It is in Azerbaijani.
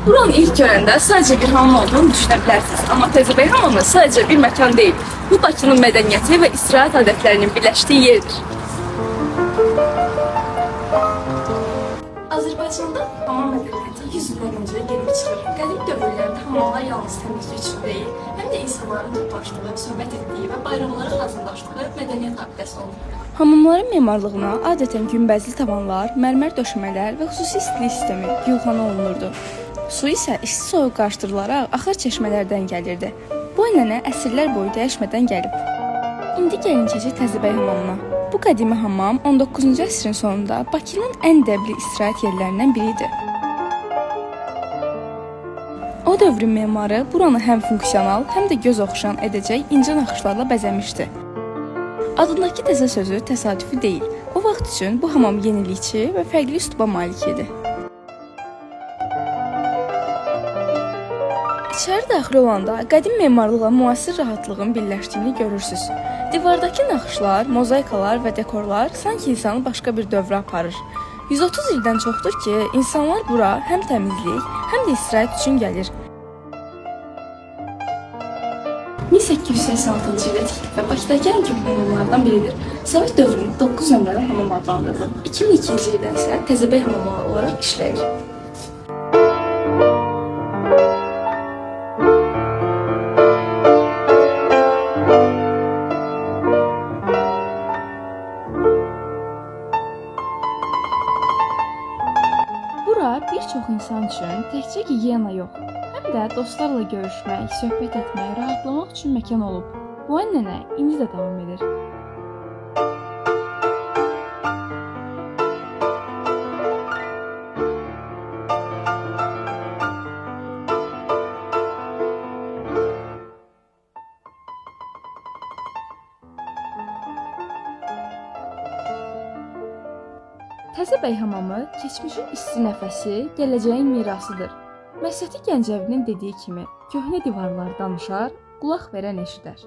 Buranı ilk görəndə sadəcə bir hamam olduğunu düşünə bilərsiniz. Amma Təzəbəy hamamı sadəcə bir məkan deyil. Bu Bakının mədəniyyəti və istirahət adətlərinin birləşdiyi yerdir. Azərbaycanda hamam mədəniyyəti 100 ildən öncə gəlib çıxır. Qədim dövrlərdə hamamlar yalnız təmizlik üçün deyil, həm də insanların toplaşdığı, söhbət etdiyi və bayramlara hazırlaşdığı mədəniyyət abidəsi olub. Hamamların memarlığına adətən günbəzli tavanlar, mərmər döşəmələr və xüsusi istilik sistemi yolxana olunurdu. Su isə isti soyuq qarışdırılaraq axar çeşmələrdən gəlirdi. Bu ənənə əsrlər boyu dəyişmədən gəlib. İndi gəlin keçək Təzəbəy hamamına. Bu qədimi hamam 19-cu əsrin sonunda Bakının ən dəbli istirahət yerlərindən biri idi. O dövrün memarı buranı həm funksional, həm də göz oxşayan edəcək incə naxışlarla bəzəmişdi. Adındakı təzə sözü təsadüfi deyil. O vaxt üçün bu hamam yenilikçi və fərqli üsluba malik idi. İçəri daxil olanda qədim memarlıqla müasir rahatlığın birləşdiyini görürsüz. Divardakı naxışlar, mozaikalar və dekorlar sanki insanı başqa bir dövrə aparır. 130 ildən çoxdur ki, insanlar bura həm təmizlik, həm də istirahət üçün gəlir. 1886-cı ildə tikilib və Bakıdakı ən köhnə hamamlardan biridir. Sovet dövründə 9 nömrəli hamam adlandırılıb. 2002-ci ildən isə Təzəbəy hamamı olaraq işləyir. Bura bir çox insan üçün təkcə gigiyena yox, həm də dostlarla görüşmək, söhbət etmək, rahatlamaq üçün məkan olub. Bu ənənə indi də davam edir. Təzəbəy hamamı keçmişin isti nəfəsi, gələcəyin mirasıdır. Məsəti Gəncəvinin dediyi kimi, köhnə divarlar danışar, qulaq verən eşidər.